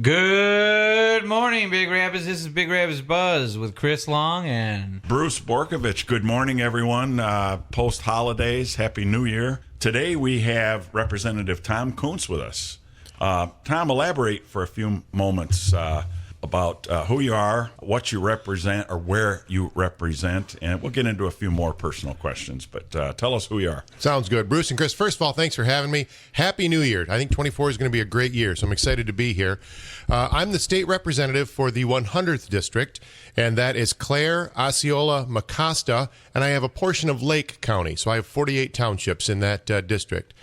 Good morning, Big Rapids. This is Big Rapids Buzz with Chris Long and Bruce Borkovich. Good morning, everyone. Post-holidays, Happy New Year. Today we have Representative Tom Kunse with us. Tom, elaborate for a few moments about who you are, what you represent, or where you represent, and we'll get into a few more personal questions, but tell us who you are. Sounds good. Bruce and Chris, first of all, thanks for having me. Happy New Year. I think 24 is going to be a great year, so I'm excited to be here. I'm the state representative for the 100th district, and that is Clare, Osceola, Mecosta, and I have a portion of Lake County, so I have 48 townships in that district.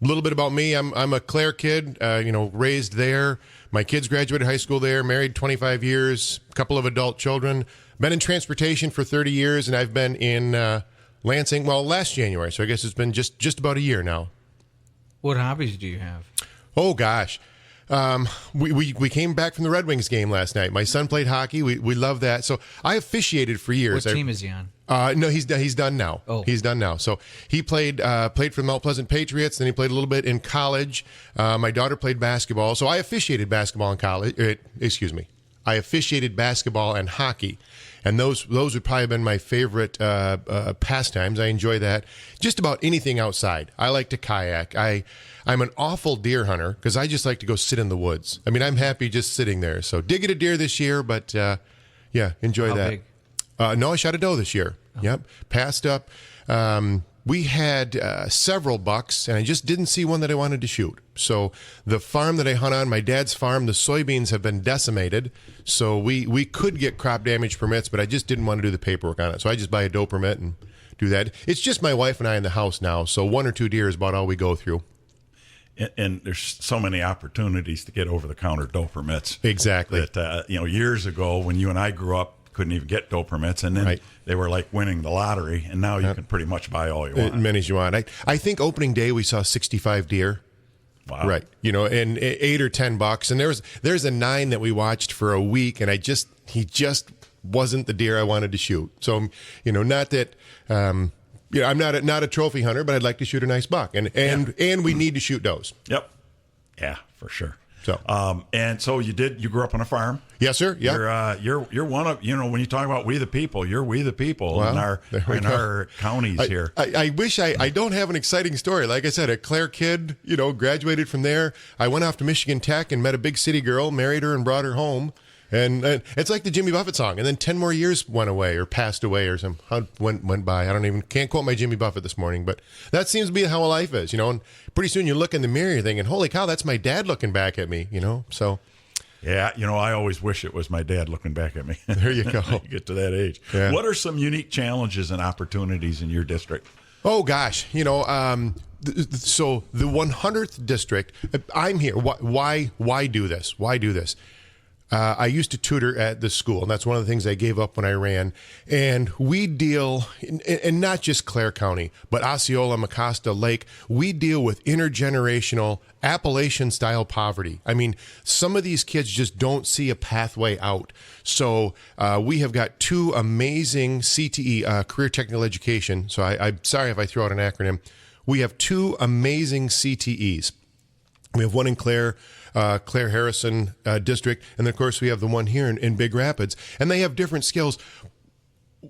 A little bit about me. I'm a Clare kid, raised there. My kids graduated high school there, married 25 years, a couple of adult children. Been in transportation for 30 years, and I've been in Lansing, last January, so I guess it's been just about a year now. what hobbies do you have? Oh, gosh. We came back from the Red Wings game last night. My son played hockey. We love that. So I officiated for years. What team is he on? No, he's done now. Oh. He's done now. So he played for the Mount Pleasant Patriots. Then he played a little bit in college. My daughter played basketball. So I officiated basketball in college. I officiated basketball and hockey. And those would probably have been my favorite pastimes. I enjoy that. Just about anything outside. I like to kayak. I'm an awful deer hunter because I just like to go sit in the woods. I mean, I'm happy just sitting there. So did get a deer this year, but enjoy How that. big? No, I shot a doe this year. Oh. Yep, passed up. We had several bucks, and I just didn't see one that I wanted to shoot. So the farm that I hunt on, my dad's farm, the soybeans have been decimated. So we could get crop damage permits, but I just didn't want to do the paperwork on it. So I just buy a doe permit and do that. It's just my wife and I in the house now, so 1 or 2 deer is about all we go through. And there's so many opportunities to get over-the-counter doe permits. Exactly. That, years ago when you and I grew up, couldn't even get doe permits, and then they were like winning the lottery, and now you can pretty much buy all you want. As many as you want. I think opening day we saw 65 deer. Wow. Right. And 8 or 10 bucks. And there's a 9 that we watched for a week, and he just wasn't the deer I wanted to shoot. So, not that I'm not a trophy hunter, but I'd like to shoot a nice buck. And we need to shoot does. Yep. Yeah, for sure. So, and so you grew up on a farm. Yes, sir. Yeah. You're one of, when you talk about we the people, you're we the people well, in our counties here. I wish I don't have an exciting story. Like I said, a Clare kid, graduated from there. I went off to Michigan Tech and met a big city girl, married her and brought her home. And it's like the Jimmy Buffett song. And then 10 more years went away or passed away or something went by. can't quote my Jimmy Buffett this morning, but that seems to be how life is, And pretty soon you look in the mirror, you're thinking, holy cow, that's my dad looking back at me, So. Yeah, I always wish it was my dad looking back at me. There you go. You get to that age. Yeah. What are some unique challenges and opportunities in your district? Oh, gosh. So the 100th district, I'm here. Why do this? Why do this? I used to tutor at this school, and that's one of the things I gave up when I ran. And we deal, and not just Clare County, but Osceola, Mecosta, Lake, we deal with intergenerational Appalachian-style poverty. I mean, some of these kids just don't see a pathway out. So we have got 2 amazing CTE, Career Technical Education. So I'm sorry if I throw out an acronym. We have 2 amazing CTEs. We have one in Clare Harrison district, and then of course we have the one here in Big Rapids, and they have different skills.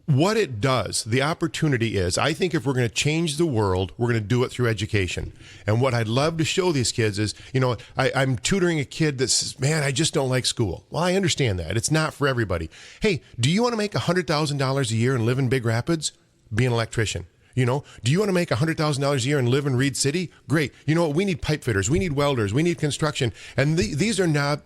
What it does, the opportunity is, I think if we're going to change the world, we're going to do it through education. And what I'd love to show these kids is, I'm tutoring a kid that says, man, I just don't like school. Well, I understand that. It's not for everybody. Hey, do you want to make $100,000 a year and live in Big Rapids? Be an electrician. Do you want to make $100,000 a year and live in Reed City? Great. You know what? We need pipe fitters. We need welders. We need construction. And these are not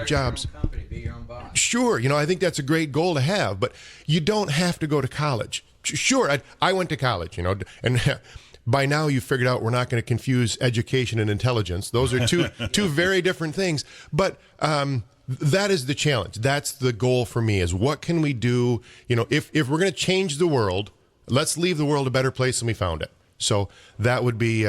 jobs. Your own company, be your own boss. Sure. I think that's a great goal to have, but you don't have to go to college. Sure. I went to college, and by now you figured out we're not going to confuse education and intelligence. Those are two very different things. But that is the challenge. That's the goal for me, is what can we do? If we're going to change the world, let's leave the world a better place than we found it. So that would be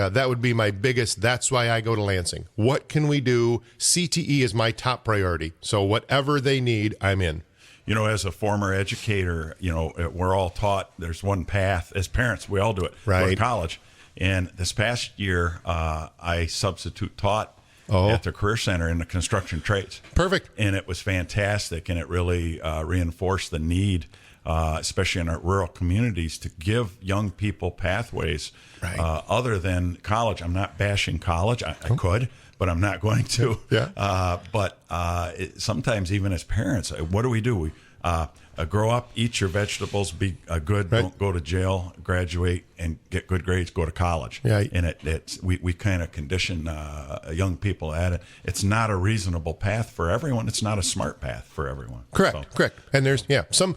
my biggest. That's why I go to Lansing. What can we do? CTE is my top priority. So whatever they need, I'm in. As a former educator, we're all taught there's one path. As parents, we all do it. Right. Go to college. And this past year, I substitute taught, at the Career Center in the construction trades. Perfect. And it was fantastic, and it really reinforced the need, especially in our rural communities, to give young people pathways other than college. I'm not bashing college. I could, but I'm not going to. Yeah. But sometimes even as parents, what do? We grow up, eat your vegetables, be good, don't go to jail, graduate, and get good grades, go to college. Yeah. And we kind of condition young people at it. It's not a reasonable path for everyone. It's not a smart path for everyone. Correct. And there's some,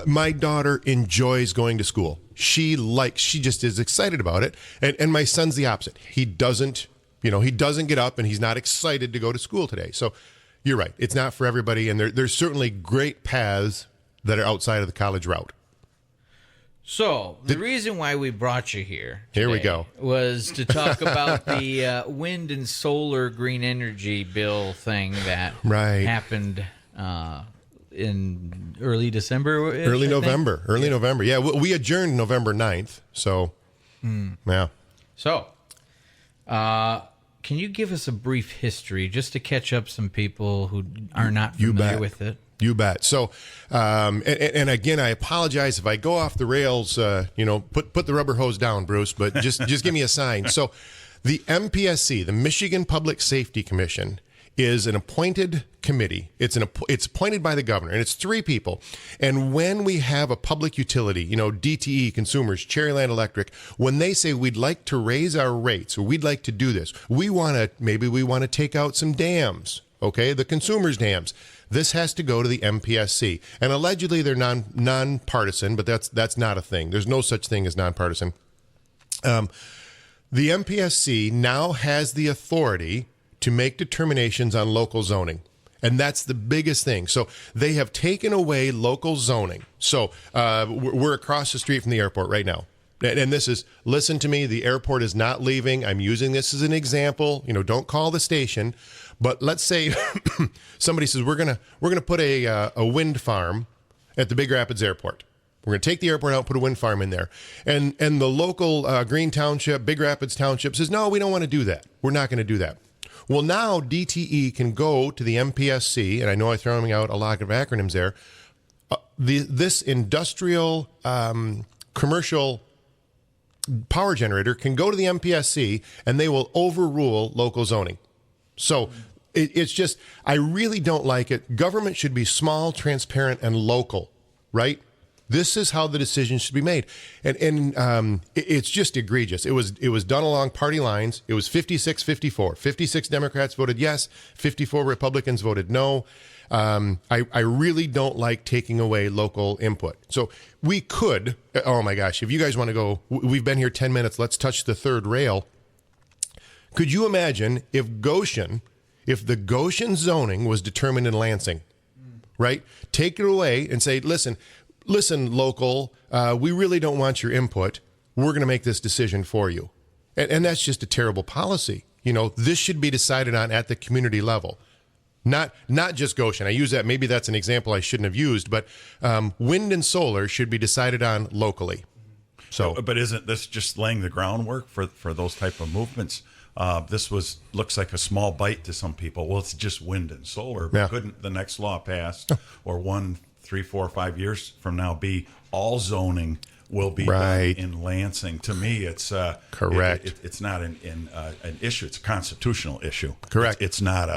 my daughter enjoys going to school. She just is excited about it. And my son's the opposite. He doesn't get up and he's not excited to go to school today. So you're right. It's not for everybody. And there's certainly great paths that are outside of the college route. So the reason why we brought you here we go, was to talk about the wind and solar green energy bill thing that happened in early December. Early November. Yeah, we adjourned November 9th. So, yeah. So, can you give us a brief history just to catch up some people who are not familiar with it? You bet. So, and again, I apologize if I go off the rails. Put the rubber hose down, Bruce. But just give me a sign. So, the MPSC, the Michigan Public Safety Commission, is an appointed committee. It's appointed by the governor, and it's 3 people. And when we have a public utility, DTE, Consumers, Cherryland Electric, when they say we'd like to raise our rates or we'd like to do this, maybe we want to take out some dams. Okay, the consumers' dams. This has to go to the MPSC, and allegedly they're nonpartisan, but that's not a thing. There's no such thing as nonpartisan. The MPSC now has the authority to make determinations on local zoning, and that's the biggest thing. So they have taken away local zoning. So we're across the street from the airport right now. And listen to me, the airport is not leaving. I'm using this as an example. Don't call the station. But let's say somebody says we're gonna put a wind farm at the Big Rapids Airport. We're gonna take the airport out, put a wind farm in there, and the local Green Township, Big Rapids Township says no, we don't want to do that. We're not going to do that. Well, now DTE can go to the MPSC, and I know I'm throwing out a lot of acronyms there. This industrial commercial power generator can go to the MPSC, and they will overrule local zoning. So it's just, I really don't like it. Government should be small, transparent, and local, right? This is how the decisions should be made. And it's just egregious. It was done along party lines. It was 56-54. 56 Democrats voted yes. 54 Republicans voted no. I really don't like taking away local input. So we could, oh my gosh, if you guys want to go, we've been here 10 minutes. Let's touch the third rail. Could you imagine if the Goshen zoning was determined in Lansing, right? Take it away and say, listen, local, we really don't want your input. We're going to make this decision for you. And that's just a terrible policy. This should be decided on at the community level, not just Goshen. I use that. Maybe that's an example I shouldn't have used, but wind and solar should be decided on locally. So, but isn't this just laying the groundwork for those type of movements? This looks like a small bite to some people. Well, it's just wind and solar. But couldn't the next law pass, or 1, 3, 4, 5 years from now, be all zoning will be done in Lansing? To me, it's correct. It's not an issue. It's a constitutional issue. Correct. It's not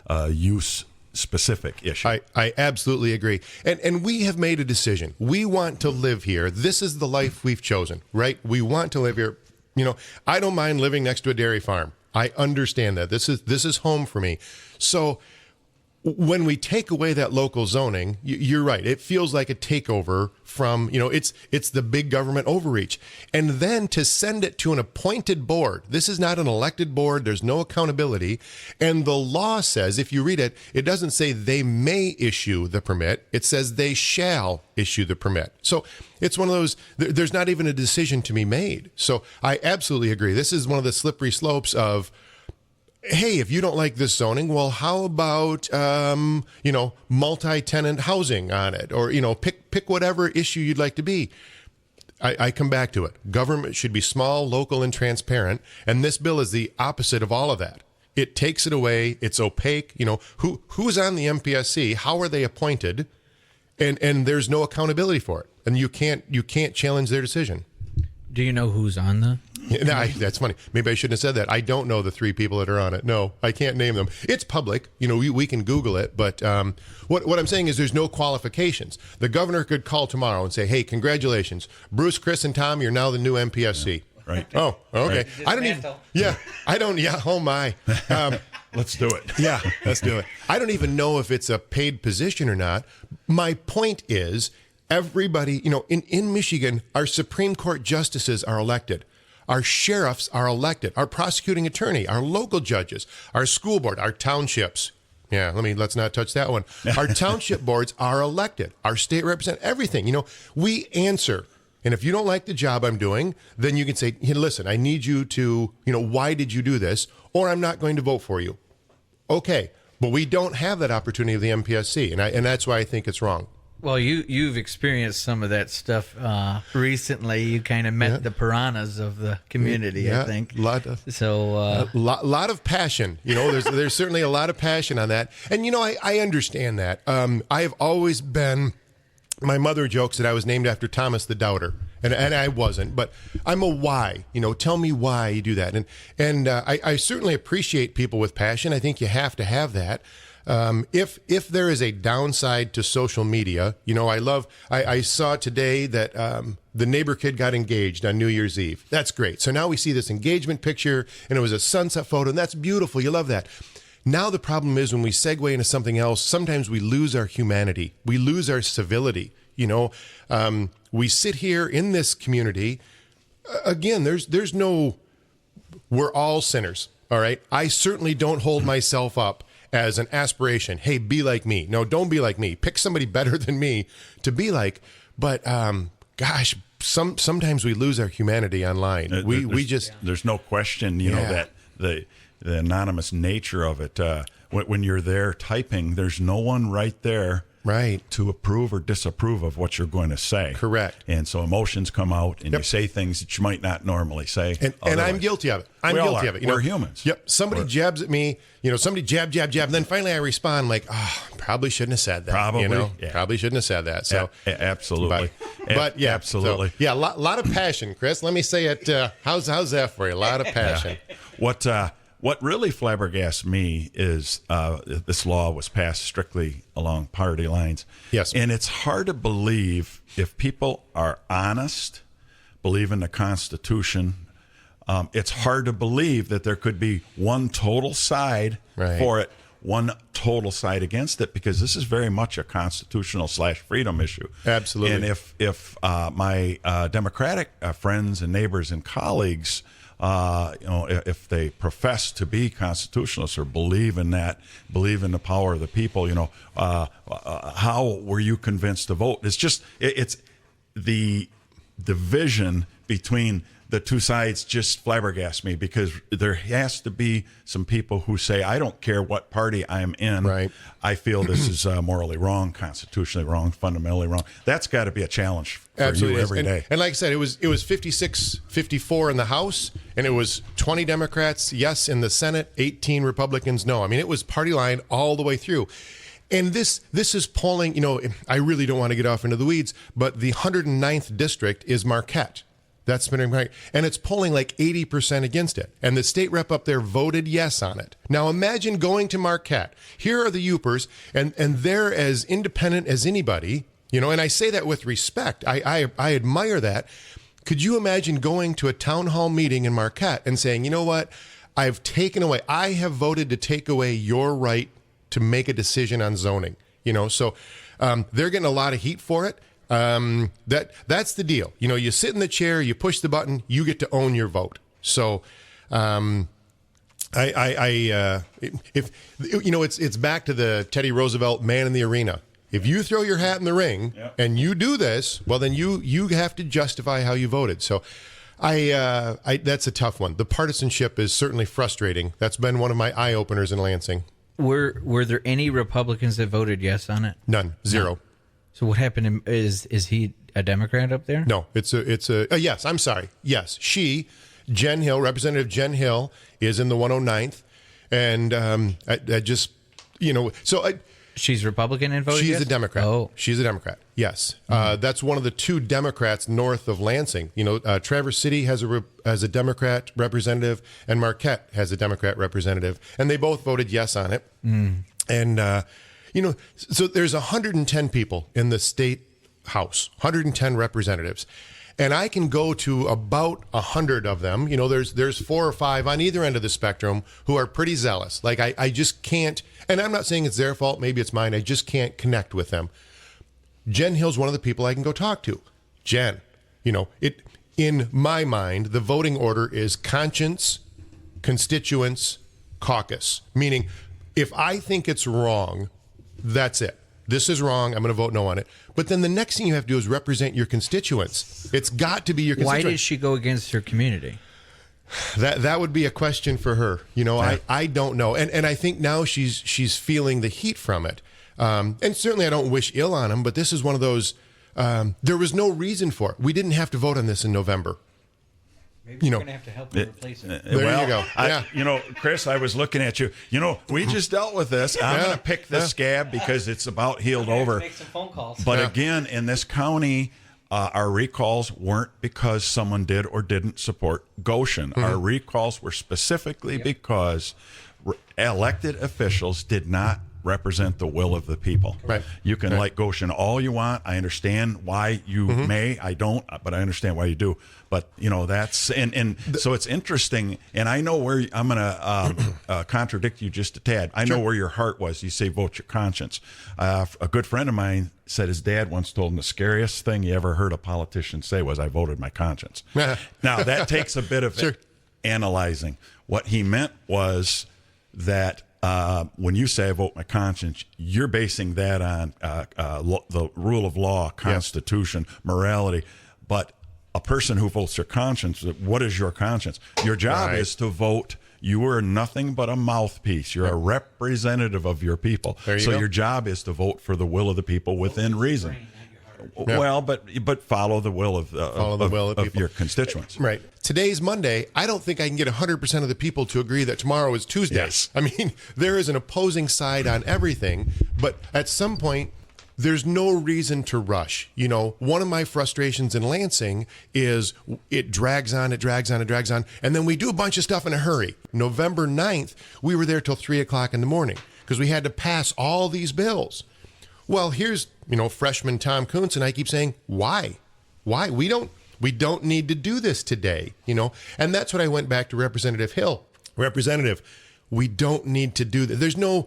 a use specific issue. I absolutely agree. And we have made a decision. We want to live here. This is the life we've chosen, right? We want to live here. I don't mind living next to a dairy farm. I understand that. This is home for me. So when we take away that local zoning, you're right. It feels like a takeover from, it's the big government overreach. And then to send it to an appointed board. This is not an elected board. There's no accountability. And the law says, if you read it, it doesn't say they may issue the permit. It says they shall issue the permit. So it's one of those, there's not even a decision to be made. So I absolutely agree. This is one of the slippery slopes of, hey, if you don't like this zoning, well, how about, multi-tenant housing on it? Or, pick whatever issue you'd like to be. I come back to it. Government should be small, local, and transparent. And this bill is the opposite of all of that. It takes it away. It's opaque. Who's on the MPSC? How are they appointed? And there's no accountability for it. And you can't challenge their decision. Do you know who's on the? That's funny. Maybe I shouldn't have said that. I don't know the 3 people that are on it. No, I can't name them. It's public. We can Google it. But what I'm saying is there's no qualifications. The governor could call tomorrow and say, hey, congratulations. Bruce, Chris, and Tom, you're now the new MPSC. Yeah, right. Oh, okay. Right. I don't even. Yeah, I don't. Yeah. Oh my. Let's do it. Yeah, let's do it. I don't even know if it's a paid position or not. My point is, everybody, in Michigan, our Supreme Court justices are elected. Our sheriffs are elected. Our prosecuting attorney, our local judges, our school board, our townships. Yeah, let's not touch that one. Our township boards are elected. Our state representative, everything. We answer. And if you don't like the job I'm doing, then you can say, hey, listen, I need you to, why did you do this? Or I'm not going to vote for you. Okay, but we don't have that opportunity of the MPSC, and that's why I think it's wrong. Well, you've experienced some of that stuff recently. You kind of met the piranhas of the community, I think. Lot of passion. There's certainly a lot of passion on that, and I understand that. I have always been. My mother jokes that I was named after Thomas the Doubter, and I wasn't, but I'm a why. Tell me why you do that, and I certainly appreciate people with passion. I think you have to have that. If there is a downside to social media, I saw today that the neighbor kid got engaged on New Year's Eve. That's great. So now we see this engagement picture, and it was a sunset photo, and that's beautiful. You love that. Now the problem is when we segue into something else, sometimes we lose our humanity. We lose our civility. We sit here in this community. Again, there's no, we're all sinners. All right. I certainly don't hold myself up as an aspiration. Hey, be like me. No, don't be like me. Pick somebody better than me to be like. But gosh, sometimes we lose our humanity online. We just there's no question, that the anonymous nature of it. When you're there typing, there's no one right there. Right. To approve or disapprove of what you're going to say. Correct. And so emotions come out and you say things that you might not normally say. And I'm guilty of it. I'm guilty of it. We're humans. Yep. Somebody jabs at me, somebody jab. And then finally I respond like, probably shouldn't have said that. Probably. Probably shouldn't have said that. So absolutely. But yeah. Absolutely. So, yeah, a lot of passion, Chris. Let me say it. How's that for you? A lot of passion. Yeah. What really flabbergasts me is this law was passed strictly along party lines. Yes. And it's hard to believe if people are honest, believe in the Constitution, it's hard to believe that there could be one total side for it, one total side against it, because this is very much a constitutional/freedom issue. Absolutely. And if my Democratic friends and neighbors and colleagues if they profess to be constitutionalists or believe in that, believe in the power of the people, how were you convinced to vote? It's the division between the two sides just flabbergasts me, because there has to be some people who say, I don't care what party I'm in. Right. I feel this is morally wrong, constitutionally wrong, fundamentally wrong. That's got to be a challenge for Absolutely you every day. And like I said, it was 56-54 in the House, and it was 20 Democrats yes in the Senate, 18 Republicans no. I mean, it was party line all the way through. And this is polling, I really don't want to get off into the weeds, but the 109th district is Marquette. That's been right. And it's polling like 80% against it. And the state rep up there voted yes on it. Now imagine going to Marquette. Here are the Yoopers, and they're as independent as anybody, and I say that with respect. I admire that. Could you imagine going to a town hall meeting in Marquette and saying, you know what, I have voted to take away your right to make a decision on zoning, so they're getting a lot of heat for it. That's the deal. You sit in the chair, you push the button, you get to own your vote. So, it's back to the Teddy Roosevelt man in the arena. If you throw your hat in the ring and you do this, well, then you have to justify how you voted. So that's a tough one. The partisanship is certainly frustrating. That's been one of my eye openers in Lansing. Were there any Republicans that voted yes on it? None. Zero. No. So what happened? Is he a Democrat up there? No, it's a yes. I'm sorry. Yes, Jen Hill, Representative Jen Hill, is in the 109th, And I just, She's Republican and voted she's yes? a Democrat. Oh. She's a Democrat. Yes. That's one of the two Democrats north of Lansing. Traverse City has a Democrat representative, and Marquette has a Democrat representative, and they both voted yes on it. And, so there's 110 people in the state house, 110 representatives. And I can go to about 100 of them. There's 4 or 5 on either end of the spectrum who are pretty zealous. Like I just can't, and I'm not saying it's their fault. Maybe it's mine. I just can't connect with them. Jen Hill's one of the people I can go talk to. Jen, in my mind, the voting order is conscience, constituents, caucus. Meaning, if I think it's wrong, that's it. This is wrong. I'm going to vote no on it. But then the next thing you have to do is represent your constituents. It's got to be your constituents. Why did she go against her community? That would be a question for her. I don't know. And I think now she's feeling the heat from it. And certainly I don't wish ill on him, but this is one of those, there was no reason for it. We didn't have to vote on this in November. Maybe we're going to have to help them replace it. There you go. Yeah. Chris, I was looking at you. We just dealt with this. I'm going to pick this scab because it's about healed over. Make some phone calls. But again, in this county, our recalls weren't because someone did or didn't support Goshen. Our recalls were specifically because elected officials did not represent the will of the people. Right. You can like Goshen all you want. I understand why you may. I don't, but I understand why you do. But that's and so it's interesting. And I know where I'm going to contradict you just a tad. I know where your heart was. You say vote your conscience. A good friend of mine said his dad once told him the scariest thing he ever heard a politician say was, "I voted my conscience." Now that takes a bit of analyzing. What he meant was that. When you say I vote my conscience, you're basing that on the rule of law, constitution, morality. But a person who votes their conscience, what is your conscience? Your job is to vote. You are nothing but a mouthpiece. You're a representative of your people. So your job is to vote for the will of the people within reason. Well, but follow the will of your constituents. Right. Today's Monday. I don't think I can get 100% of the people to agree that tomorrow is Tuesday. Yes. I mean, there is an opposing side on everything, but at some point, there's no reason to rush. One of my frustrations in Lansing is it drags on, and then we do a bunch of stuff in a hurry. November 9th, we were there till 3 o'clock in the morning because we had to pass all these bills. Well, here's, freshman Tom Kunse, and I keep saying, why? We don't need to do this today, And that's what I went back to Representative Hill. Representative, we don't need to do that. There's no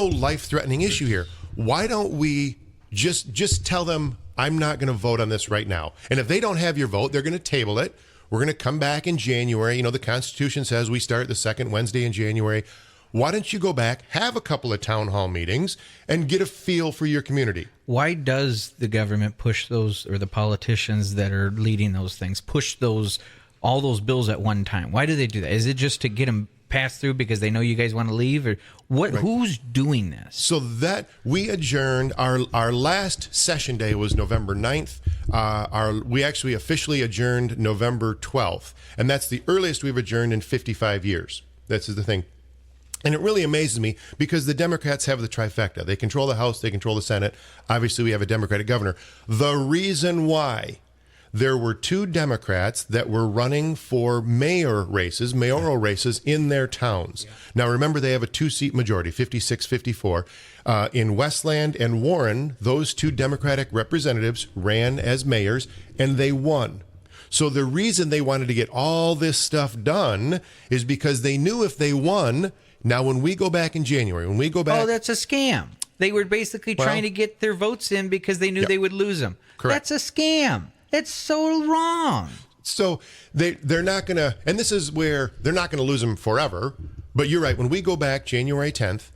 life-threatening issue here. Why don't we just tell them, I'm not going to vote on this right now. And if they don't have your vote, they're going to table it. We're going to come back in January. The Constitution says we start the second Wednesday in January. Why don't you go back, have a couple of town hall meetings, and get a feel for your community? Why does the government push those, or the politicians that are leading those things, push all those bills at one time? Why do they do that? Is it just to get them passed through because they know you guys want to leave, or what? Right. Who's doing this? So that we adjourned. Our last session day was November 9th. We actually officially adjourned November 12th, and that's the earliest we've adjourned in 55 years. That's the thing. And it really amazes me because the Democrats have the trifecta. They control the House, they control the Senate. Obviously, we have a Democratic governor. The reason why there were 2 Democrats that were running for mayoral races in their towns. Yeah. Now, remember, they have a 2-seat majority, 56-54. In Westland and Warren, those 2 Democratic representatives ran as mayors, and they won. So the reason they wanted to get all this stuff done is because they knew if they won. Now, when we go back in January, Oh, that's a scam. They were basically trying to get their votes in because they knew they would lose them. Correct. That's a scam. That's so wrong. So they're not going to, and this is where they're not going to lose them forever. But you're right. When we go back January 10th,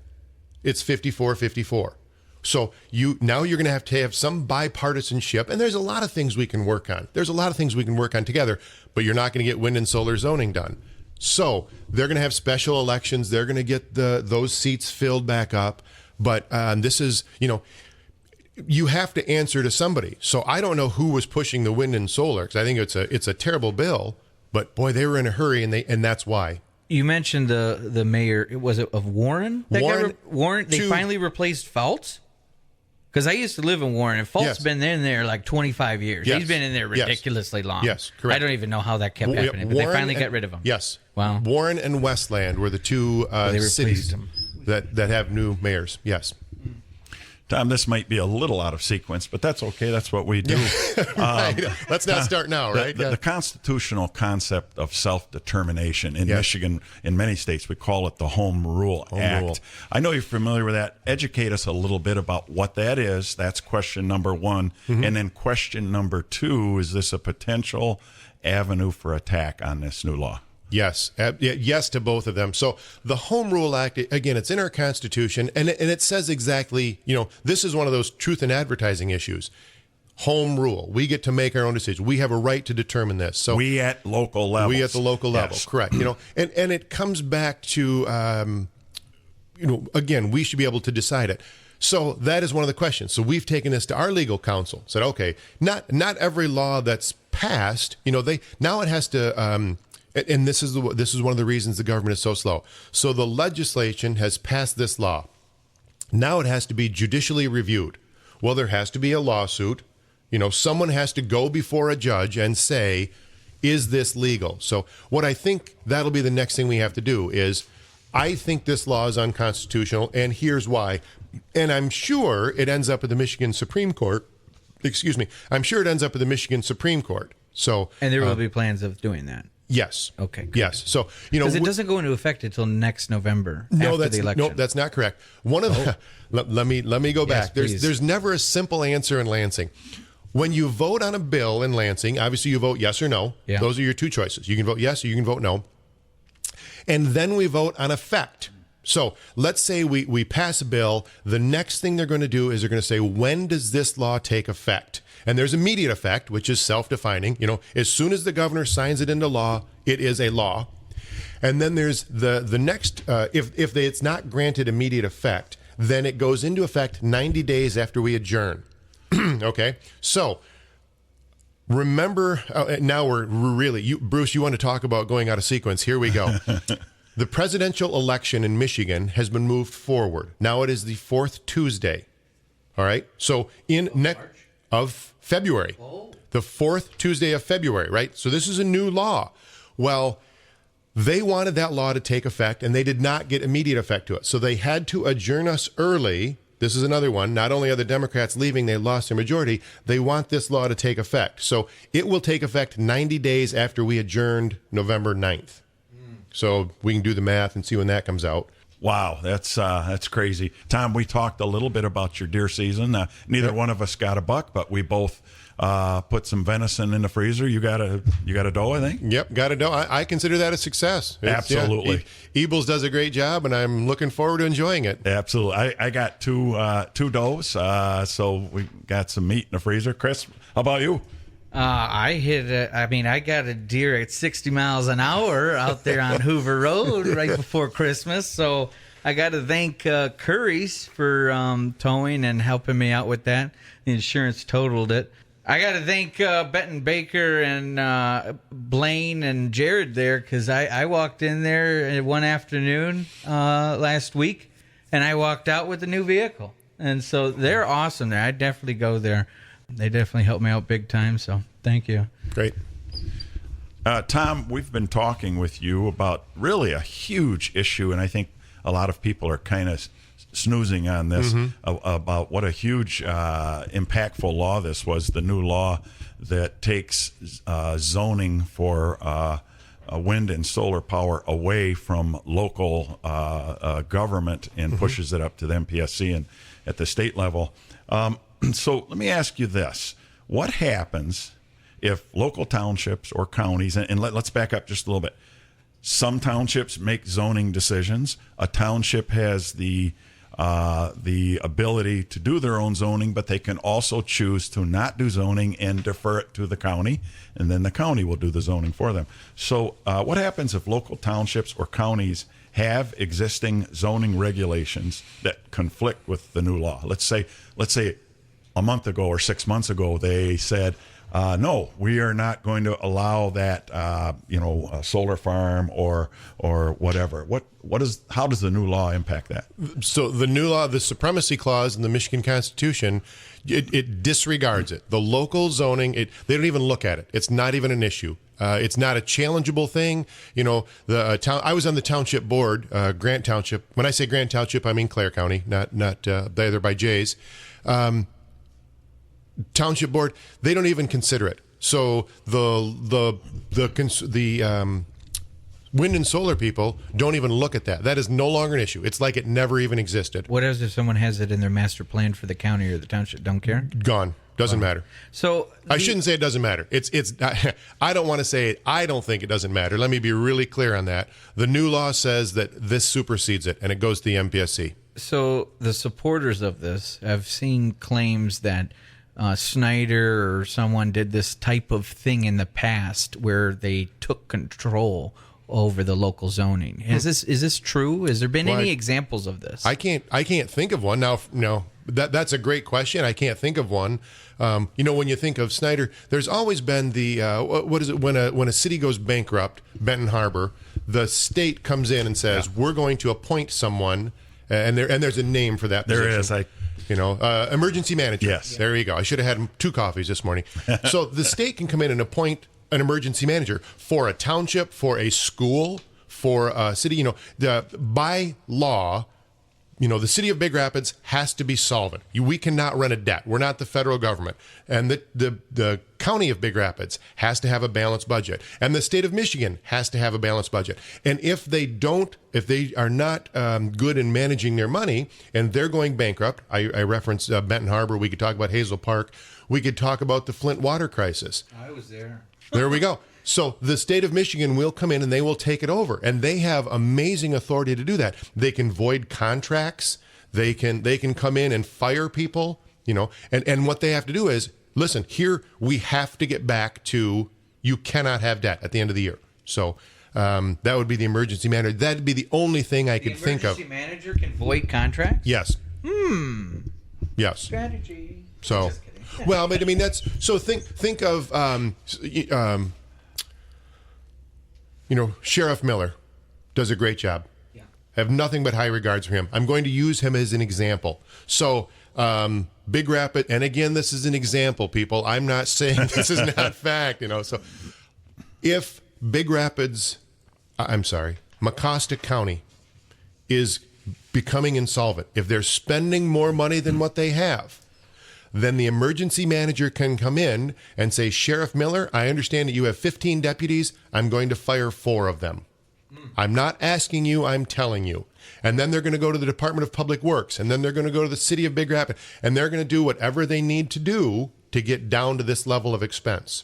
it's 54-54. So now you're going to have some bipartisanship, and there's a lot of things we can work on. There's a lot of things we can work on together, but you're not going to get wind and solar zoning done. So they're going to have special elections. They're going to get those seats filled back up. But this is, you have to answer to somebody. So I don't know who was pushing the wind and solar, because I think it's a terrible bill. But boy, they were in a hurry, and that's why. You mentioned the mayor. Was it of Warren? Warren. They finally replaced Fultz. Because I used to live in Warren, and Fult's been in there like 25 years. Yes. He's been in there ridiculously long. Yes, correct. I don't even know how that kept happening, but they finally got rid of him. Yes. Wow. Warren and Westland were the two cities him. that have new mayors. Yes. Tom, this might be a little out of sequence, but that's okay. That's what we do. Right. Let's not start now, right? The constitutional concept of self-determination in Michigan, in many states, we call it the Home Rule Act. I know you're familiar with that. Educate us a little bit about what that is. That's question number one. And then question number two, is this a potential avenue for attack on this new law? Yes. Yes to both of them. So the Home Rule Act, again, it's in our Constitution, and it says exactly, this is one of those truth in advertising issues. Home rule. We get to make our own decisions. We have a right to determine this. So we at local level. We at the local level. Correct. And it comes back to, again, we should be able to decide it. So that is one of the questions. So we've taken this to our legal counsel, said, okay, not every law that's passed, now it has to, and this is one of the reasons the government is so slow. So the legislation has passed this law. Now it has to be judicially reviewed. Well, there has to be a lawsuit. Someone has to go before a judge and say, is this legal? So what I think that'll be the next thing we have to do is, I think this law is unconstitutional, and here's why. And I'm sure it ends up at the Michigan Supreme Court. Excuse me. I'm sure it ends up at the Michigan Supreme Court. So, and there will be plans of doing that. Yes. Okay. Good. Yes. So because it doesn't go into effect until next November after the election. No, that's not correct. One of the, let me go back. There's never a simple answer in Lansing. When you vote on a bill in Lansing, obviously you vote yes or no. Yeah. Those are your two choices. You can vote yes or you can vote no. And then we vote on effect. So let's say we pass a bill. The next thing they're going to do is they're going to say, when does this law take effect? And there's immediate effect, which is self-defining. As soon as the governor signs it into law, it is a law. And then there's the next, if it's not granted immediate effect, then it goes into effect 90 days after we adjourn. Okay? So remember, now we're really, Bruce, you want to talk about going out of sequence. Here we go. The presidential election in Michigan has been moved forward. Now it is the fourth Tuesday. All right? So of February, the fourth Tuesday of February, right? So this is a new law. Well, they wanted that law to take effect, and they did not get immediate effect to it. So they had to adjourn us early. This is another one. Not only are the Democrats leaving, they lost their majority, they want this law to take effect. So it will take effect 90 days after we adjourned November 9th. So we can do the math and see when that comes out. Wow, that's crazy. Tom, we talked a little bit about your deer season. Neither one of us got a buck, but we both put some venison in the freezer. You got a doe, I think? Yep, got a doe. I consider that a success. Absolutely. Ebles does a great job, and I'm looking forward to enjoing it. Absolutely. I got two does, so we got some meat in the freezer. Chris, how about you? I got a deer at 60 miles an hour out there on Hoover Road right before Christmas. So I got to thank Curry's for towing and helping me out with that. The insurance totaled it. I got to thank Benton Baker and Blaine and Jared there, because I walked in there one afternoon last week, and I walked out with a new vehicle. And so they're awesome there. I'd definitely go there. They definitely helped me out big time, so thank you. Great. Tom, we've been talking with you about really a huge issue, and I think a lot of people are kind of snoozing on this, about what a huge, impactful law this was, the new law that takes zoning for wind and solar power away from local government and pushes it up to the MPSC and at the state level. So let me ask you this. What happens if local townships or counties, and let's back up just a little bit. Some townships make zoning decisions. A township has the ability to do their own zoning, but they can also choose to not do zoning and defer it to the county, and then the county will do the zoning for them. So what happens if local townships or counties have existing zoning regulations that conflict with the new law? Let's say a month ago or 6 months ago, they said, no, we are not going to allow that, a solar farm or whatever. How does the new law impact that? So the new law, the supremacy clause in the Michigan Constitution, it disregards it. The local zoning, they don't even look at it. It's not even an issue. It's not a challengeable thing. The town. I was on the township board, Grant Township. When I say Grant Township, I mean Clare County, not either by Jay's. Township board, they don't even consider it. So the wind and solar people don't even look at that. That is no longer an issue. It's like it never even existed. What if someone has it in their master plan for the county or the township? Don't care? Gone. Doesn't matter. So I shouldn't say it doesn't matter. It's. I don't want to say it. I don't think it doesn't matter. Let me be really clear on that. The new law says that this supersedes it, and it goes to the MPSC. So the supporters of this have seen claims that Snyder or someone did this type of thing in the past where they took control over the local zoning. Is this true? Has there been any examples of this? I can't think of one now. No, that's a great question. I can't think of one. When you think of Snyder, there's always been the what is it when a city goes bankrupt, Benton Harbor, the state comes in and says we're going to appoint someone, and there's a name for that position. There is. Emergency manager. Yes. There you go. I should have had 2 coffees this morning. So the state can come in and appoint an emergency manager for a township, for a school, for a city. By law, the city of Big Rapids has to be solvent. We cannot run a debt. We're not the federal government. And the county of Big Rapids has to have a balanced budget. And the state of Michigan has to have a balanced budget. And if they are not good in managing their money and they're going bankrupt, I referenced Benton Harbor. We could talk about Hazel Park. We could talk about the Flint water crisis. I was there. There we go. So the state of Michigan will come in and they will take it over, and they have amazing authority to do that. They can void contracts. They can come in and fire people. And what they have to do is listen. Here we have to get back to you cannot have debt at the end of the year. So that would be the emergency manager. That'd be the only thing I could think of. The emergency manager can void contracts? Yes. Yes. Strategy. So. Just kidding. Well, but I mean that's so. Think of Sheriff Miller does a great job. Yeah. I have nothing but high regards for him. I'm going to use him as an example. So Big Rapid, and again, this is an example, people. I'm not saying this is not fact. So if Big Rapids, Mecosta County is becoming insolvent, if they're spending more money than what they have, then the emergency manager can come in and say, Sheriff Miller, I understand that you have 15 deputies. I'm going to fire 4 of them. I'm not asking you, I'm telling you. And then they're going to go to the Department of Public Works, and then they're going to go to the city of Big Rapids, and they're going to do whatever they need to do to get down to this level of expense.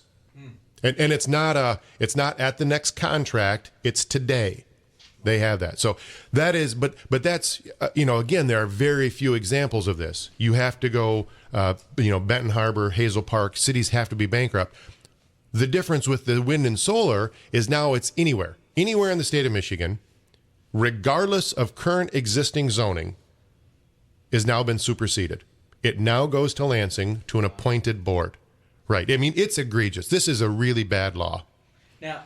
And it's not at the next contract, it's today. They have that. So that is, but that's, again, there are very few examples of this. You have to go, Benton Harbor, Hazel Park, cities have to be bankrupt. The difference with the wind and solar is now it's anywhere in the state of Michigan, regardless of current existing zoning, has now been superseded. It now goes to Lansing to an appointed board. Right. I mean, it's egregious. This is a really bad law. Now,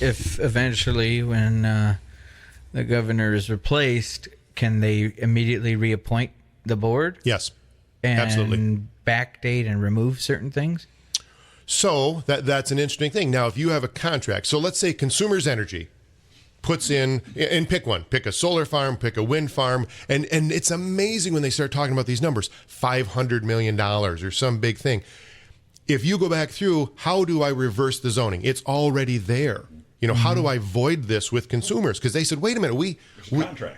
if eventually, when the governor is replaced, can they immediately reappoint the board? Yes, and absolutely. Backdate and remove certain things? So that's an interesting thing. Now, if you have a contract, so let's say Consumers Energy puts in, and pick one, pick a solar farm, pick a wind farm, and it's amazing when they start talking about these numbers, $500 million or some big thing. If you go back through, how do I reverse the zoning? It's already there. How do I void this with consumers? Because they said, wait a minute,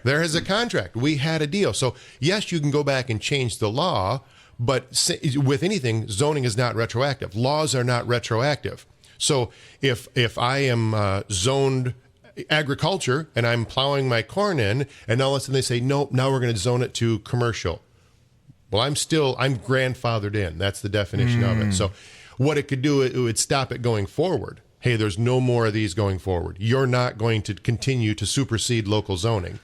there is a contract. We had a deal. So yes, you can go back and change the law, but with anything, zoning is not retroactive. Laws are not retroactive. So if I am zoned agriculture and I'm plowing my corn in, and all of a sudden they say, nope, now we're going to zone it to commercial. Well, I'm grandfathered in. That's the definition of it. So what it could do, it would stop it going forward. Hey, there's no more of these going forward. You're not going to continue to supersede local zoning.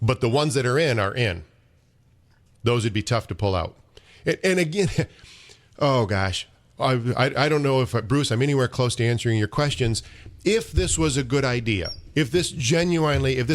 But the ones that are in are in. Those would be tough to pull out. And again, oh gosh, I don't know if, Bruce, I'm anywhere close to answering your questions. If this was a good idea, if this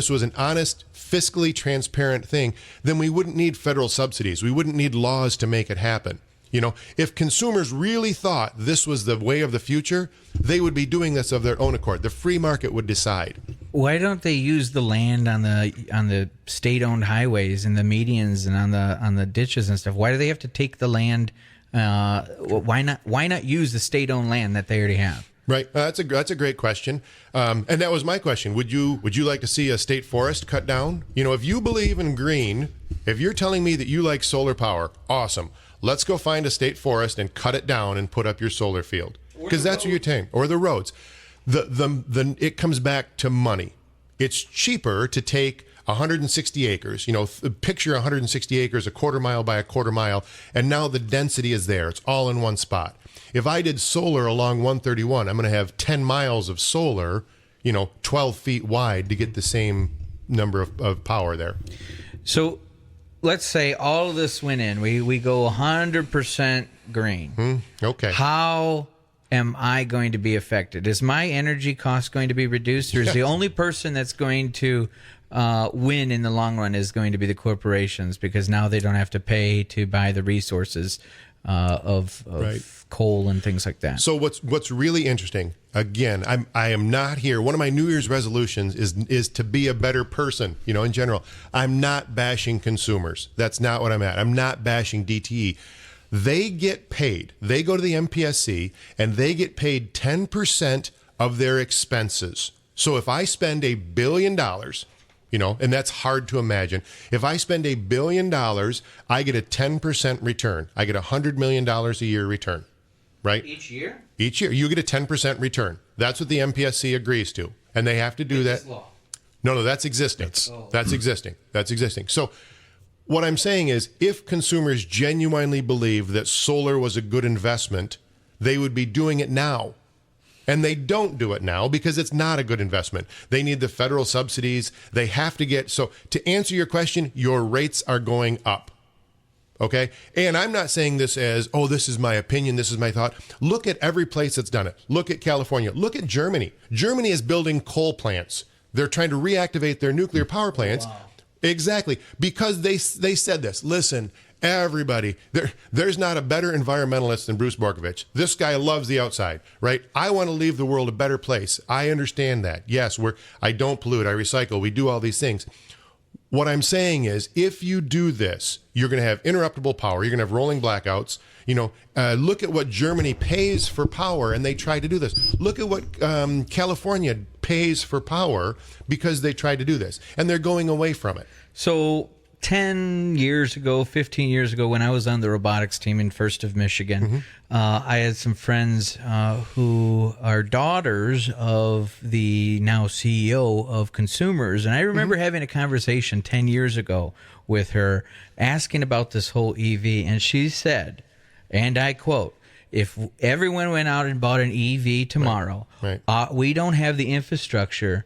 was an honest, fiscally transparent thing, then we wouldn't need federal subsidies. We wouldn't need laws to make it happen. If consumers really thought this was the way of the future, they would be doing this of their own accord. The free market would decide. Why don't they use the land on the state-owned highways and the medians and on the ditches and stuff? Why do they have to take the land? Why not use the state-owned land that they already have? Right. That's a great question. And that was my question. Would you like to see a state forest cut down? If you believe in green, if you're telling me that you like solar power, awesome. Let's go find a state forest and cut it down and put up your solar field. Because that's what you're saying. Or the roads. It comes back to money. It's cheaper to take 160 acres, picture 160 acres, a quarter mile by a quarter mile, and now the density is there. It's all in one spot. If I did solar along 131, I'm going to have 10 miles of solar, 12 feet wide to get the same number of power there. So let's say all of this went in. We go 100% green. Okay. How am I going to be affected? Is my energy cost going to be reduced, or is the only person that's going to win in the long run is going to be the corporations, because now they don't have to pay to buy the resources of right. coal and things like that? So what's really interesting, again, I am not here. One of my New Year's resolutions is to be a better person, in general. I'm not bashing consumers. That's not what I'm at. I'm not bashing DTE. They get paid. They go to the MPSC and they get paid 10% of their expenses. So if I spend $1 billion, and that's hard to imagine. If I spend $1 billion, I get a 10% return. I get $100 million a year return, right? Each year? Each year. You get a 10% return. That's what the MPSC agrees to. And they have to do that. Law. No, that's existing. That's existing. So what I'm saying is, if consumers genuinely believe that solar was a good investment, they would be doing it now. And they don't do it now because it's not a good investment. They need the federal subsidies. They have to get... So to answer your question, your rates are going up. Okay? And I'm not saying this as, this is my opinion, this is my thought. Look at every place that's done it. Look at California. Look at Germany. Germany is building coal plants. They're trying to reactivate their nuclear power plants. Wow. Exactly. Because they said this. Listen, everybody, there's not a better environmentalist than Bruce Borkovich. This guy loves the outside, right? I want to leave the world a better place. I understand that. Yes, I don't pollute. I recycle. We do all these things. What I'm saying is, if you do this, you're going to have interruptible power. You're going to have rolling blackouts. Look at what Germany pays for power, and they try to do this. Look at what California pays for power because they tried to do this, and they're going away from it. So 10 years ago, 15 years ago, when I was on the robotics team in First of Michigan, I had some friends who are daughters of the now CEO of Consumers. And I remember having a conversation 10 years ago with her, asking about this whole EV. And she said, and I quote, if everyone went out and bought an EV tomorrow, right. We don't have the infrastructure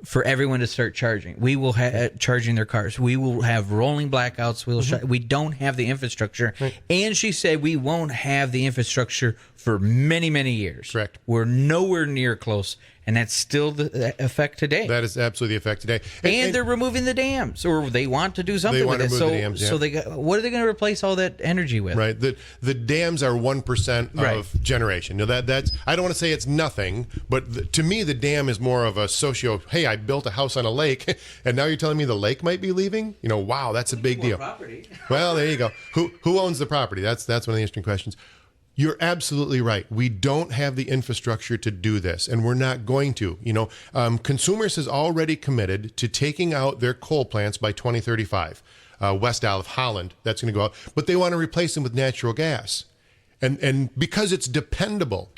for everyone to start charging. We will have charging their cars. We will have rolling blackouts. We don't have the infrastructure. Right. And she said we won't have the infrastructure for many, many years. Correct. We're nowhere near close. And that's still the effect today. That is absolutely the effect today. And they're removing the dams, or they want to do something with it. The dams, yeah. So what are they going to replace all that energy with? Right. The dams are 1% of generation. That's I don't want to say it's nothing, but to me the dam is more of a hey, I built a house on a lake, and now you're telling me the lake might be leaving? Wow, that's a big deal. Property. Well, there you go. Who owns the property? That's one of the interesting questions. You're absolutely right. We don't have the infrastructure to do this, and we're not going to. Consumers has already committed to taking out their coal plants by 2035. West Isle of Holland, that's going to go out. But they want to replace them with natural gas. And because it's dependable,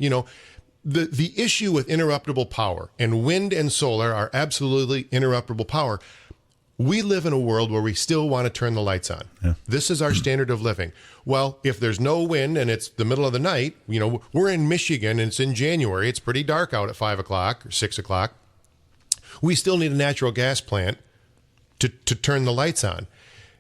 the issue with interruptible power, and wind and solar are absolutely interruptible power. We live in a world where we still want to turn the lights on. Yeah. This is our standard of living. Well, if there's no wind and it's the middle of the night, we're in Michigan and it's in January. It's pretty dark out at 5 o'clock or 6 o'clock. We still need a natural gas plant to turn the lights on.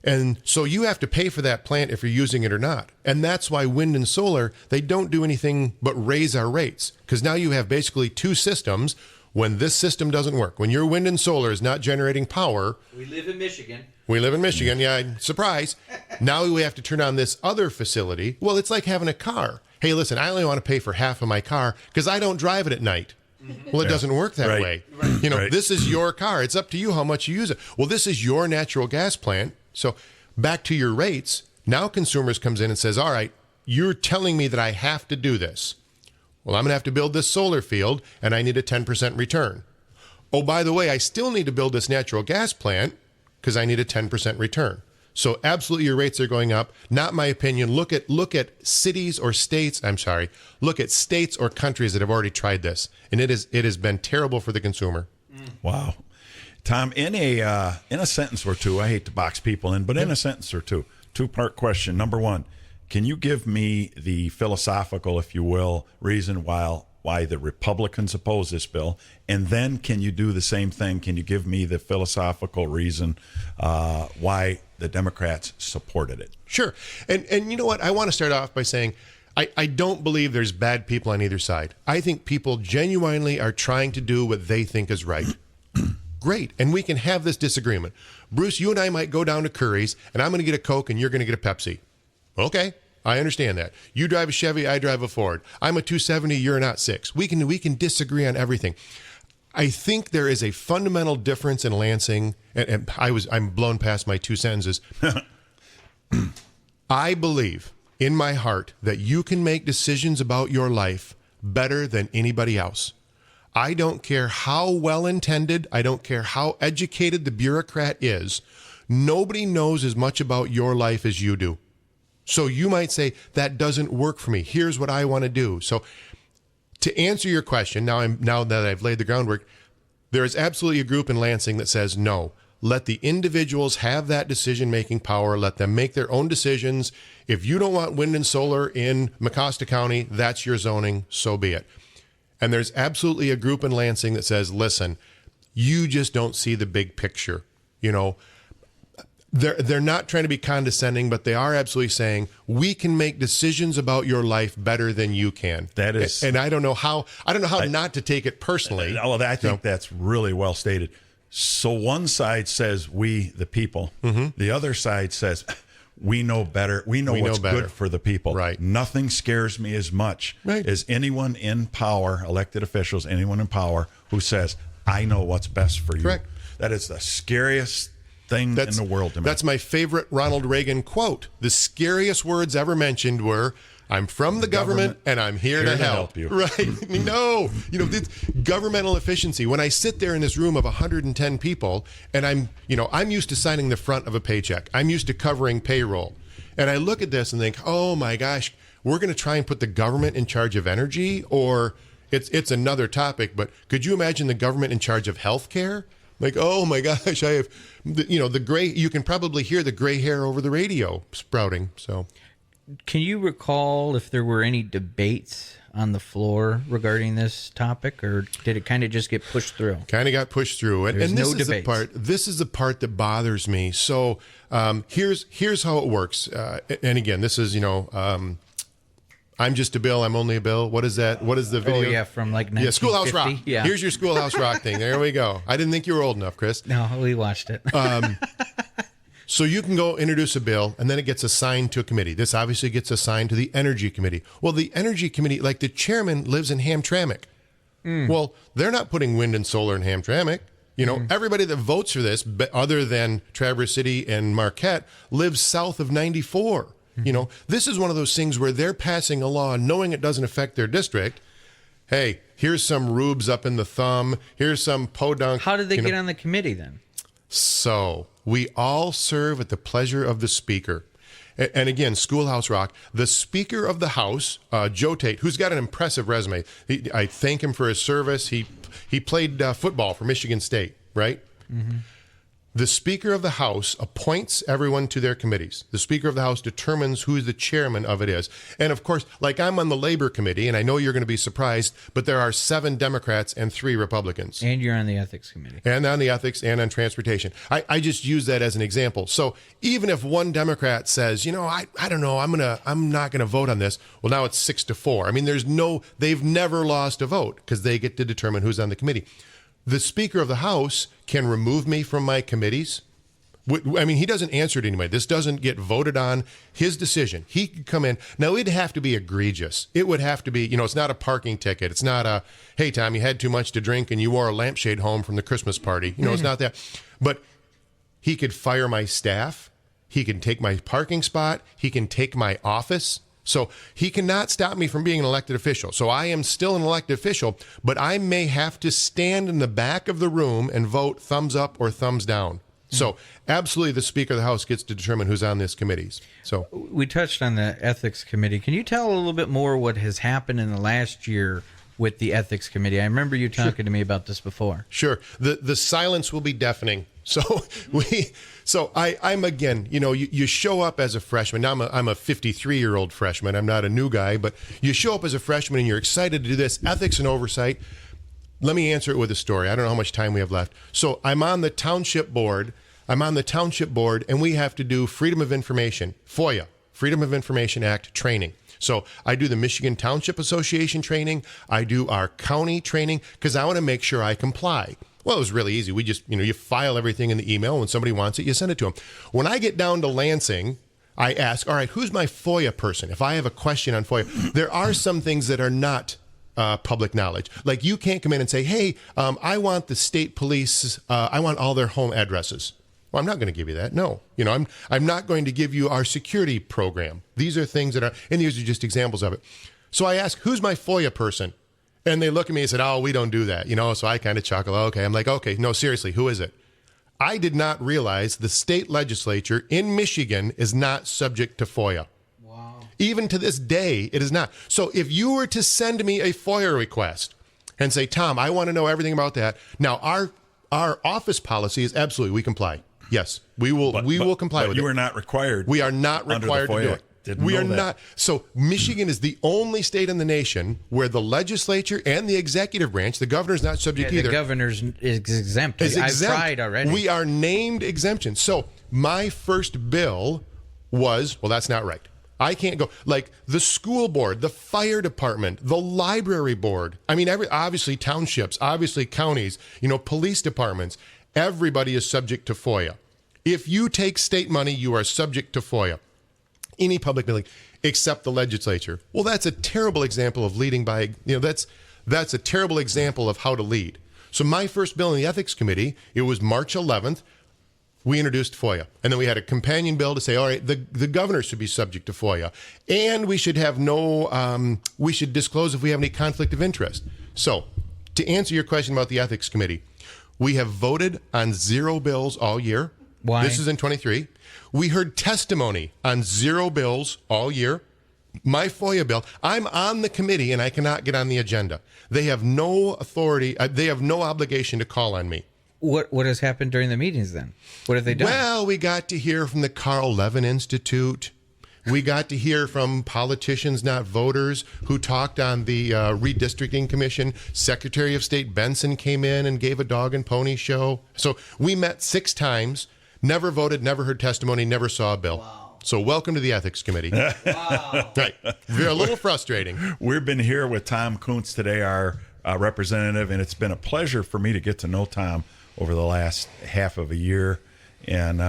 And so you have to pay for that plant if you're using it or not. And that's why wind and solar, they don't do anything but raise our rates. Because now you have basically two systems. When this system doesn't work, when your wind and solar is not generating power. We live in Michigan. We live in Michigan, yeah, surprise. Now we have to turn on this other facility. Well, it's like having a car. Hey, listen, I only want to pay for half of my car because I don't drive it at night. Well, it doesn't work that way. Right. You know, this is your car. It's up to you how much you use it. Well, this is your natural gas plant. So back to your rates. Now consumers comes in and says, all right, you're telling me that I have to do this. Well, I'm going to have to build this solar field, and I need a 10% return. Oh, by the way, I still need to build this natural gas plant because I need a 10% return. So absolutely your rates are going up. Not my opinion. Look at cities or states. I'm sorry. Look at states or countries that have already tried this, and it has been terrible for the consumer. Wow. Tom, in a sentence or two, I hate to box people in, but in a sentence or two, two-part question. Number one, can you give me the philosophical, if you will, reason why the Republicans oppose this bill? And then can you do the same thing? Can you give me the philosophical reason why the Democrats supported it? Sure. And you know what? I want to start off by saying I don't believe there's bad people on either side. I think people genuinely are trying to do what they think is right. Great. And we can have this disagreement. Bruce, you and I might go down to Curry's, and I'm going to get a Coke, and you're going to get a Pepsi. Okay, I understand that. You drive a Chevy, I drive a Ford. I'm a 270, you're not 6. We can disagree on everything. I think there is a fundamental difference in Lansing, and I'm blown past my 2 sentences. I believe in my heart that you can make decisions about your life better than anybody else. I don't care how well-intended, I don't care how educated the bureaucrat is. Nobody knows as much about your life as you do. So you might say, that doesn't work for me. Here's what I want to do. So to answer your question, now that I've laid the groundwork, there is absolutely a group in Lansing that says, no, let the individuals have that decision-making power. Let them make their own decisions. If you don't want wind and solar in Mecosta County, that's your zoning, so be it. And there's absolutely a group in Lansing that says, listen, you just don't see the big picture. You know, they're not trying to be condescending, but they are absolutely saying we can make decisions about your life better than you can. That is, and I don't know how not to take it personally. I think that's really well stated. So one side says we the people, the other side says we know better. We know what's good for the people. Right. Nothing scares me as much as anyone in power, elected officials, anyone in power who says I know what's best for you. Correct. That is the scariest thing in the world to me. That's my favorite Ronald Reagan quote. The scariest words ever mentioned were, I'm from the government and I'm here to help you. Right. No, this governmental efficiency. When I sit there in this room of 110 people and I'm used to signing the front of a paycheck. I'm used to covering payroll. And I look at this and think, oh my gosh, we're going to try and put the government in charge of energy, or it's another topic, but could you imagine the government in charge of healthcare? Like, oh my gosh, I have, the gray, you can probably hear the gray hair over the radio sprouting. So, can you recall if there were any debates on the floor regarding this topic, or did it kind of just get pushed through? Kind of got pushed through. And this no is debates. This is the part that bothers me. So, here's how it works. And again, this is, I'm just a bill. I'm only a bill. What is that? What is the video? Oh, yeah, from like 1950. Schoolhouse Rock. Yeah. Here's your Schoolhouse Rock thing. There we go. I didn't think you were old enough, Chris. No, we watched it. So you can go introduce a bill, and then it gets assigned to a committee. This obviously gets assigned to the Energy Committee. Well, the Energy Committee, like the chairman, lives in Hamtramck. Well, they're not putting wind and solar in Hamtramck. Everybody that votes for this, other than Traverse City and Marquette, lives south of 94. This is one of those things where they're passing a law knowing it doesn't affect their district. Hey, here's some rubes up in the thumb. Here's some podunk. How did they get on the committee then? So we all serve at the pleasure of the speaker. And again, Schoolhouse Rock, the Speaker of the House, Joe Tate, who's got an impressive resume. I thank him for his service. He played football for Michigan State, right? The Speaker of the House appoints everyone to their committees. The Speaker of the House determines who the chairman of it is. And of course, like I'm on the Labor Committee, and I know you're going to be surprised, but there are 7 Democrats and 3 Republicans. And you're on the Ethics Committee. And on the Ethics and on Transportation. I just use that as an example. So even if one Democrat says, I don't know, I'm not going to vote on this. Well, now it's 6-4. I mean, they've never lost a vote because they get to determine who's on the committee. The Speaker of the House can remove me from my committees. I mean, he doesn't answer it anyway. This doesn't get voted on. His decision. He could come in. Now, it'd have to be egregious. It would have to be, it's not a parking ticket. It's not a, hey, Tom, you had too much to drink and you wore a lampshade home from the Christmas party. It's not that. But he could fire my staff. He can take my parking spot. He can take my office. So he cannot stop me from being an elected official. So I am still an elected official, but I may have to stand in the back of the room and vote thumbs up or thumbs down. So absolutely the Speaker of the House gets to determine who's on these committees. So we touched on the Ethics Committee. Can you tell a little bit more what has happened in the last year with the Ethics Committee? I remember you talking to me about this before. Sure. The silence will be deafening. So I'm again, you show up as a freshman. Now I'm a 53-year-old freshman. I'm not a new guy, but you show up as a freshman and you're excited to do this ethics and oversight. Let me answer it with a story. I don't know how much time we have left. So I'm on the township board. And we have to do Freedom of Information, FOIA, Freedom of Information Act training. So I do the Michigan Township Association training. I do our county training because I want to make sure I comply. Well, it was really easy. We just, you file everything in the email. When somebody wants it, you send it to them. When I get down to Lansing, I ask, all right, who's my FOIA person? If I have a question on FOIA, there are some things that are not public knowledge. Like you can't come in and say, hey, I want the state police, I want all their home addresses. Well, I'm not going to give you that. No, I'm not going to give you our security program. These are things that are, and these are just examples of it. So I ask, who's my FOIA person? And they look at me and said, oh, we don't do that. So I kind of chuckle. Okay. I'm like, okay, no, seriously, who is it? I did not realize the state legislature in Michigan is not subject to FOIA. Wow. Even to this day, it is not. So if you were to send me a FOIA request and say, Tom, I want to know everything about that. Now, our office policy is absolutely, we comply. Yes, we will comply with it. You are not required. We are not required to do it. We are not. So Michigan is the only state in the nation where the legislature and the executive branch, the governor's not subject either. The governor's is exempt. I've tried already. We are named exemptions. So my first bill was, well, that's not right. I can't go. Like the school board, the fire department, the library board. I mean, obviously townships, obviously counties, police departments. Everybody is subject to FOIA. If you take state money, you are subject to FOIA. Any public building except the legislature. Well, that's a terrible example of leading by, that's a terrible example of how to lead. So my first bill in the Ethics Committee, it was March 11th, we introduced FOIA. And then we had a companion bill to say, all right, the governor should be subject to FOIA. And we should have we should disclose if we have any conflict of interest. So to answer your question about the Ethics Committee, we have voted on 0 bills all year. Why? This is in 23. We heard testimony on 0 bills all year. My FOIA bill, I'm on the committee and I cannot get on the agenda. They have no authority. They have no obligation to call on me. What has happened during the meetings then? What have they done? Well, we got to hear from the Carl Levin Institute. We got to hear from politicians, not voters, who talked on the redistricting commission. Secretary of State Benson came in and gave a dog and pony show. So we met 6 times, never voted, never heard testimony, never saw a bill. Wow. So welcome to the Ethics Committee. Wow. Right. A little frustrating. We've been here with Tom Kunse today, our representative, and it's been a pleasure for me to get to know Tom over the last half of a year. And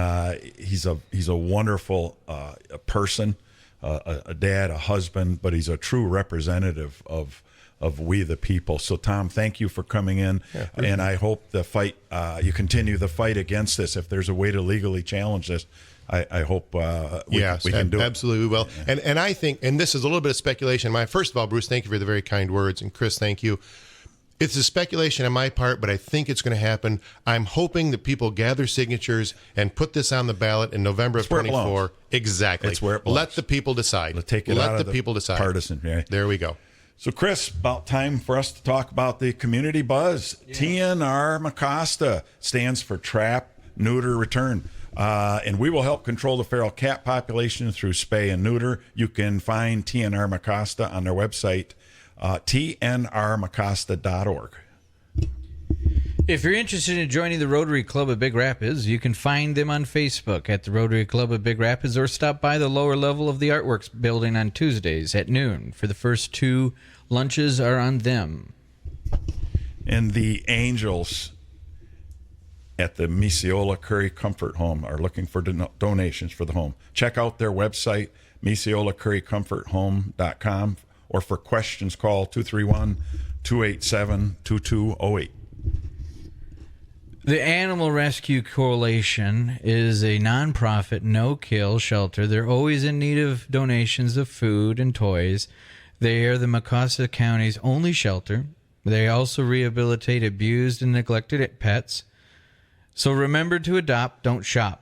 he's a wonderful person, a dad, a husband, but he's a true representative of we the people. So, Tom, thank you for coming in, and I hope the fight you continue the fight against this. If there's a way to legally challenge this, I hope we can do it. Absolutely, we will. Yeah. And I think, and this is a little bit of speculation. First of all, Bruce, thank you for the very kind words, and Chris, thank you. It's a speculation on my part, but I think it's going to happen. I'm hoping that people gather signatures and put this on the ballot in November of 24. Exactly. It's where it belongs. Let the people decide. Let the people decide. Partisan. Right? There we go. So, Chris, about time for us to talk about the community buzz. Yeah. TNR Mecosta stands for Trap, neuter, return. And we will help control the feral cat population through spay and neuter. You can find TNR Mecosta on their website, tnrmecosta.org. If you're interested in joining the Rotary Club of Big Rapids, you can find them on Facebook at the Rotary Club of Big Rapids, or stop by the lower level of the Artworks building on Tuesdays at noon. For the first 2 lunches are on them. And the Angels at the Misiola Curry Comfort Home are looking for donations for the home. Check out their website, MisiolaCurryComfortHome.com, or for questions, call 231-287-2208. The Animal Rescue Coalition is a nonprofit no-kill shelter. They're always in need of donations of food and toys. They are the Mecosta County's only shelter. They also rehabilitate abused and neglected pets. So remember to adopt, don't shop.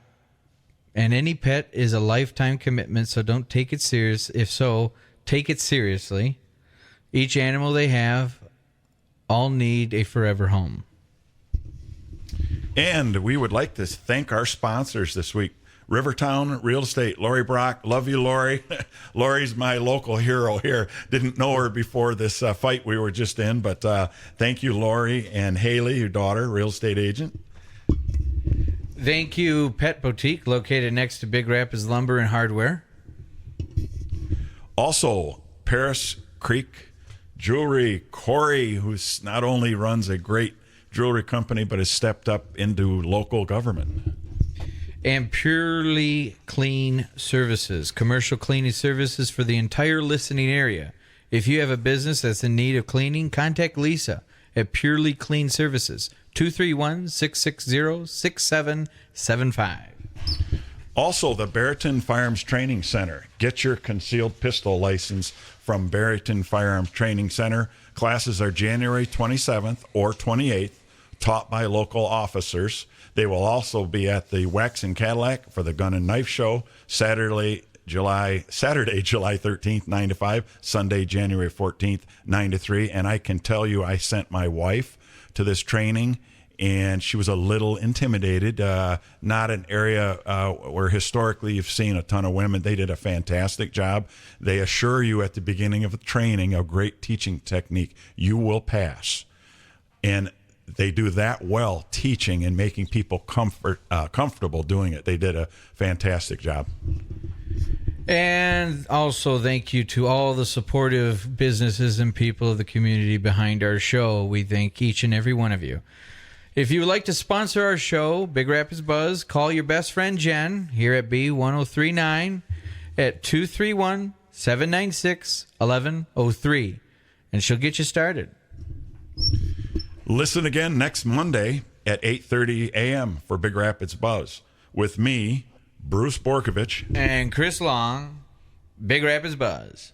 And any pet is a lifetime commitment, so don't take it serious. If so, take it seriously. Each animal they have all need a forever home. And we would like to thank our sponsors this week. Rivertown Real Estate, Lori Brock. Love you, Lori. Lori's my local hero here. Didn't know her before this fight we were just in, but thank you, Lori. And Haley, your daughter, real estate agent. Thank you, Pet Boutique, located next to Big Rapids Lumber and Hardware. Also, Paris Creek Jewelry. Corey, who not only runs a great jewelry company, but has stepped up into local government. And Purely Clean Services, commercial cleaning services for the entire listening area. If you have a business that's in need of cleaning, contact Lisa at Purely Clean Services, 231-660-6775. Also, the Barrington Firearms Training Center. Get your concealed pistol license from Barrington Firearms Training Center. Classes are January 27th or 28th, taught by local officers. They will also be at the Wax and Cadillac for the Gun and Knife Show, Saturday, July 13th, 9 to 5, Sunday, January 14th, 9 to 3. And I can tell you, I sent my wife to this training, and she was a little intimidated. Not an area where historically you've seen a ton of women. They did a fantastic job. They assure you at the beginning of the training a great teaching technique. You will pass. And they do that well, teaching and making people comfortable doing it. They did a fantastic job. And also thank you to all the supportive businesses and people of the community behind our show. We thank each and every one of you. If you would like to sponsor our show, Big Rapids Buzz, call your best friend Jen here at B1039 at 231-796-1103, and she'll get you started. Listen again next Monday at 8:30 a.m. for Big Rapids Buzz with me, Bruce Borkovich, and Chris Long, Big Rapids Buzz.